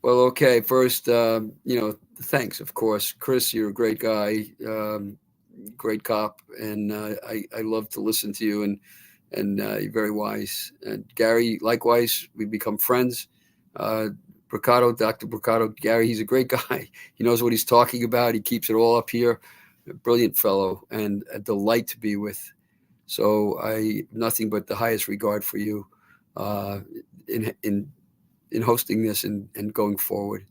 Well, okay. First, thanks, of course. Chris, you're a great guy, great cop, and I love to listen to you, and you're very wise. And Gary, likewise, we become friends. Uh, Dr. Bricado, Gary, he's a great guy. He knows what he's talking about. He keeps it all up here. A brilliant fellow and a delight to be with. So I nothing but the highest regard for you uh, in in in hosting this and going forward.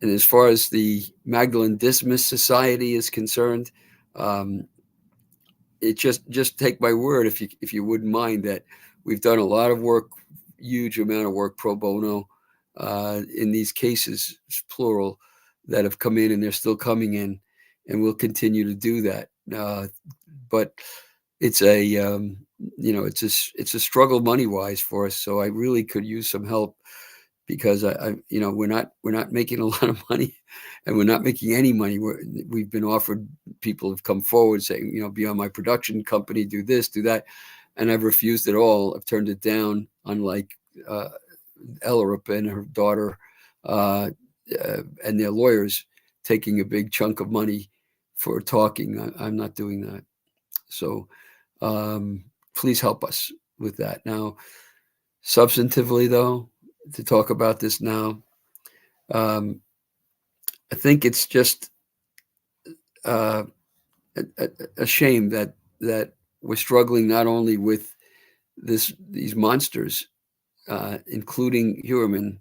And as far as the Magdalene Dismas Society is concerned, um, it just take my word if you wouldn't mind that we've done a lot of work, huge amount of work pro bono in these cases, plural, that have come in and they're still coming in, and we'll continue to do that. But it's a it's a struggle money wise for us. So I really could use some help because we're not making a lot of money, and we're not making any money. We've been offered, people have come forward saying, be on my production company, do this, do that, and I've refused it all. I've turned it down. Unlike uh, Ellerup and her daughter uh, and their lawyers taking a big chunk of money for talking. I'm not doing that. So um, please help us with that. Now, substantively, though, to talk about this now, um, I think it's just uh, a shame that we're struggling not only with these monsters, including Heuermann,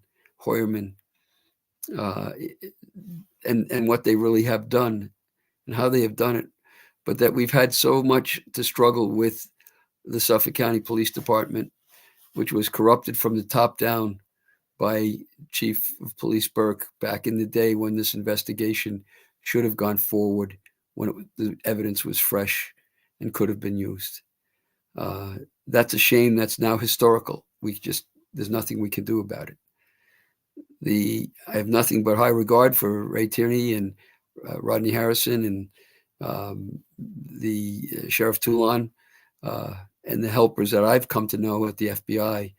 uh, and what they really have done and how they have done it, but that we've had so much to struggle with the Suffolk County Police Department, which was corrupted from the top down by Chief of Police Burke back in the day when this investigation should have gone forward when the evidence was fresh and could have been used. Uh, that's a shame. That's now historical. There's nothing we can do about it. I have nothing but high regard for Ray Tierney and Rodney Harrison and the Sheriff Toulon uh, and the helpers that I've come to know at the FBI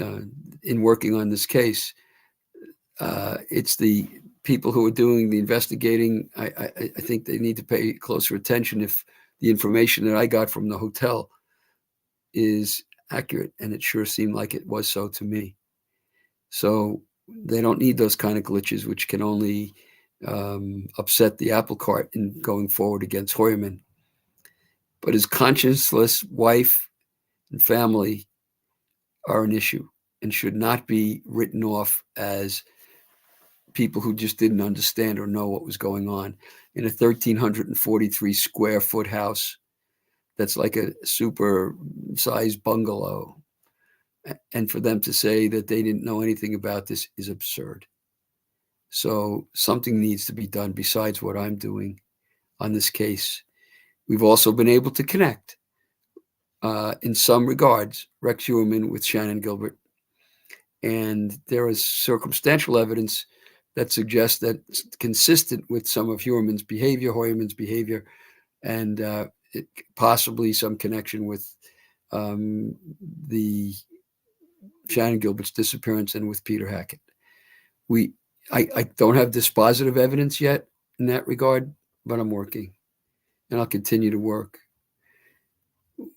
uh, in working on this case. It's the people who are doing the investigating. I think they need to pay closer attention if the information that I got from the hotel is accurate, and it sure seemed like it was so to me. So they don't need those kind of glitches, which can only upset the apple cart in going forward against Heuermann. But his conscienceless wife and family are an issue and should not be written off as people who just didn't understand or know what was going on in a 1,343 square foot house that's like a super sized bungalow. And for them to say that they didn't know anything about this is absurd. So something needs to be done besides what I'm doing on this case. We've also been able to connect, in some regards, Rex Heuermann with Shannon Gilbert. And there is circumstantial evidence that suggests that it's consistent with some of Heuermann's behavior, and possibly some connection with the Shannon Gilbert's disappearance and with Peter Hackett. I don't have dispositive evidence yet in that regard, but I'm working, and I'll continue to work.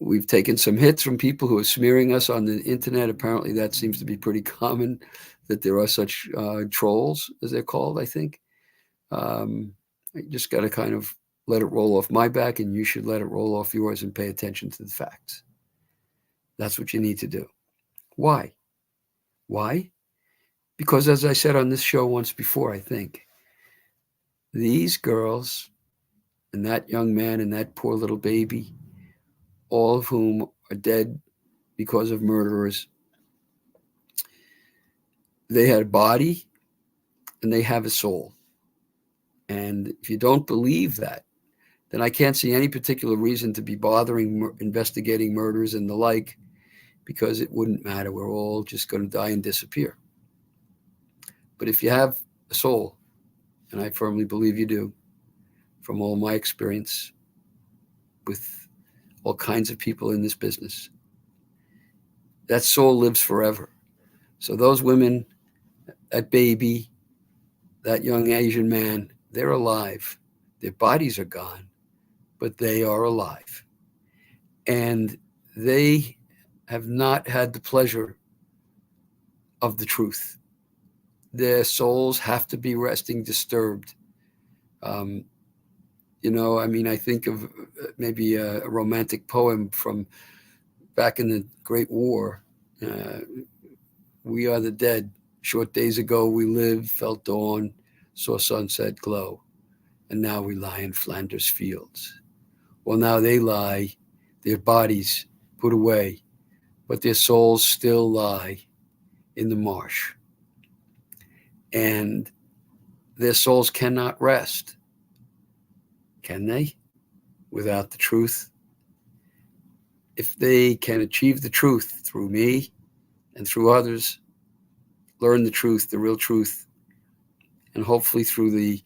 We've taken some hits from people who are smearing us on the internet. Apparently, that seems to be pretty common, that there are such trolls, as they're called, I think. I just got to kind of let it roll off my back, and you should let it roll off yours and pay attention to the facts. That's what you need to do. Why? Why? Because, as I said on this show once before, I think, these girls and that young man and that poor little baby, all of whom are dead because of murderers, they had a body and they have a soul. And if you don't believe that, then I can't see any particular reason to be bothering investigating murders and the like, because it wouldn't matter. We're all just going to die and disappear. But if you have a soul, and I firmly believe you do, from all my experience with all kinds of people in this business, that soul lives forever. So those women that baby, that young Asian man, they're alive. Their bodies are gone, but they are alive. And they have not had the pleasure of the truth. Their souls have to be resting disturbed. Um, I think of maybe a romantic poem from back in the Great War. Uh, we are the dead. Short days ago we lived, felt dawn, saw sunset glow, and now we lie in Flanders fields. Well, now they lie, their bodies put away, but their souls still lie in the marsh. And their souls cannot rest, can they, without the truth? If they can achieve the truth through me and through others, learn the truth, the real truth, and hopefully through the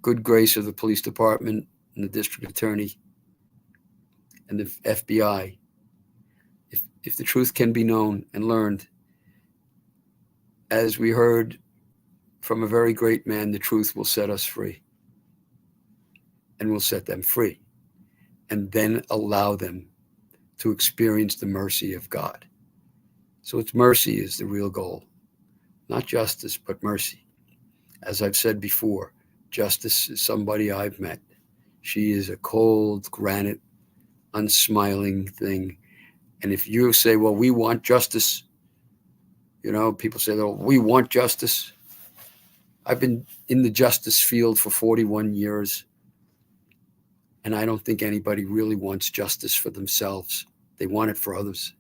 good grace of the police department and the district attorney and the FBI, if the truth can be known and learned, as we heard from a very great man, the truth will set us free and will set them free, and then allow them to experience the mercy of God. So it's mercy is the real goal, not justice, but mercy. As I've said before, justice is somebody I've met. She is a cold, granite, unsmiling thing. And if you say, well, we want justice, people say, oh, we want justice. I've been in the justice field for 41 years, and I don't think anybody really wants justice for themselves. They want it for others.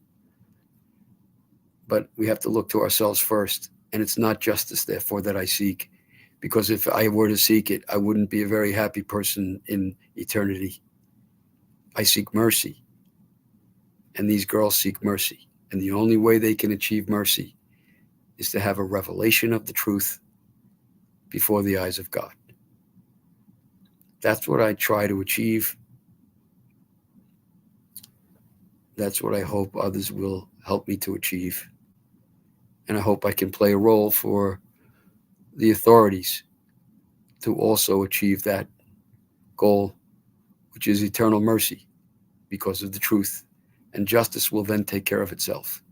But we have to look to ourselves first, and it's not justice, therefore, that I seek. Because if I were to seek it, I wouldn't be a very happy person in eternity. I seek mercy, and these girls seek mercy. And the only way they can achieve mercy is to have a revelation of the truth before the eyes of God. That's what I try to achieve. That's what I hope others will help me to achieve. And I hope I can play a role for the authorities to also achieve that goal, which is eternal mercy because of the truth. And justice will then take care of itself.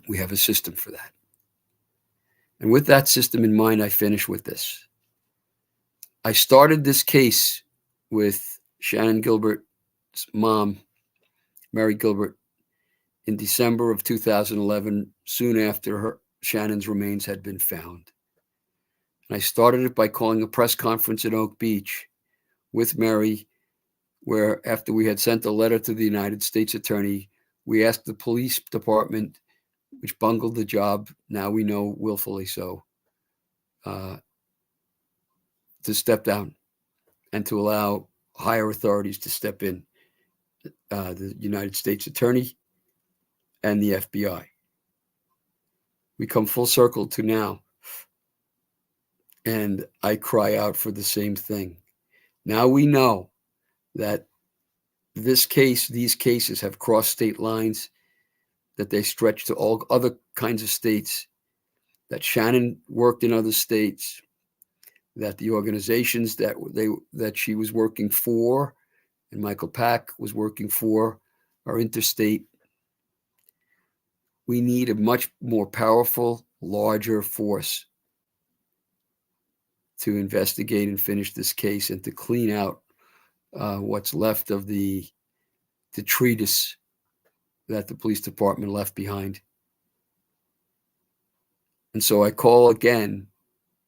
We have a system for that. And with that system in mind, I finish with this. I started this case with Shannon Gilbert's mom, Mary Gilbert, in December of 2011, soon after Shannon's remains had been found. And I started it by calling a press conference at Oak Beach with Mary, where after we had sent a letter to the United States Attorney, we asked the police department, which bungled the job, now we know willfully so, to step down and to allow higher authorities to step in, the United States Attorney and the FBI. We come full circle to now, and I cry out for the same thing. Now we know that these cases have crossed state lines, that they stretch to all other kinds of states, that Shannon worked in other states, that the organizations that she was working for and Michael Pack was working for are interstate. We need a much more powerful, larger force to investigate and finish this case and to clean out what's left of the treatise that the police department left behind. And so I call again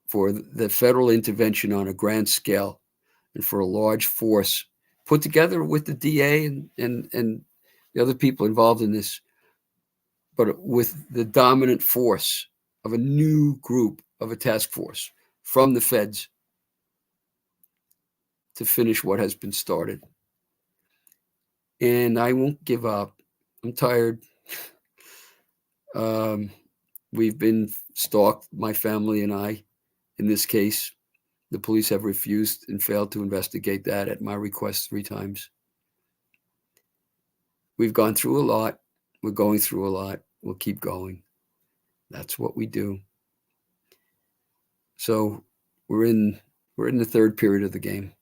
for the federal intervention on a grand scale and for a large force put together with the DA and the other people involved in this, but with the dominant force of a new group of a task force from the feds to finish what has been started. And I won't give up. I'm tired. We've been stalked, my family and I, in this case. The police have refused and failed to investigate that at my request 3 times. We've gone through a lot. We're going through a lot. We'll keep going. That's what we do. So we're in the third period of the game.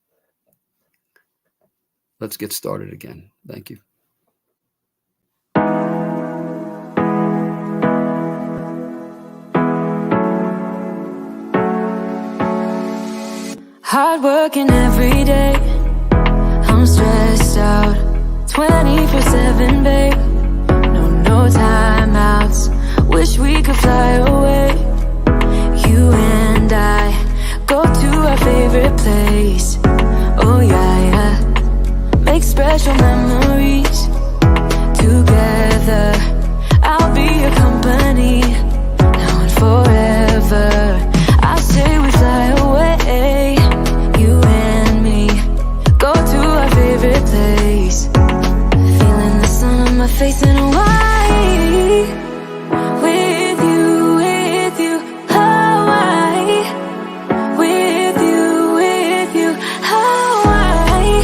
Let's get started again. Thank you. Hard working every day, I'm stressed out 24/7, babe. No timeouts, wish we could fly away. You and I go to our favorite place. Oh yeah, make special memories together. I'll be your company now and forever. I say we fly away, you and me, go to our favorite place. Feeling the sun on my face in Hawaii. With you, Hawaii. With you, Hawaii.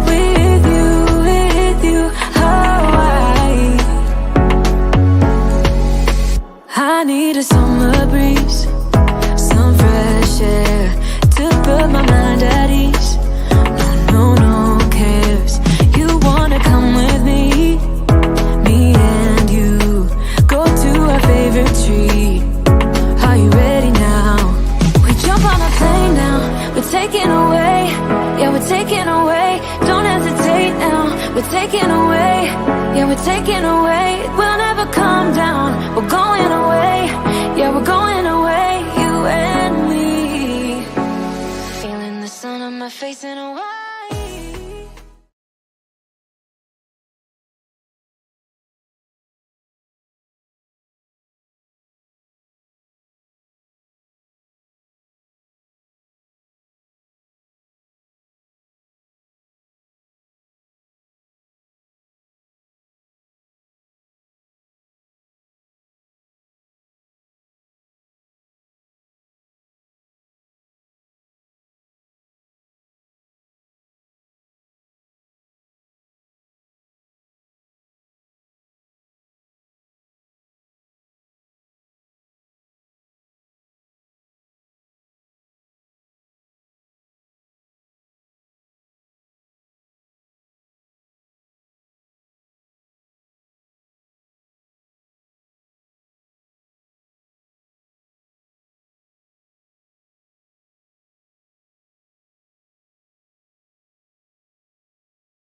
With you, Hawaii. I need a summer breeze, some fresh air to put my mind at ease. No cares. You wanna come with me? Me and you go to our favorite tree. Are you ready now? We jump on a plane now. We're taking away. Yeah, we're taking away. Don't hesitate now. We're taking away. Yeah, we're taking away. We'll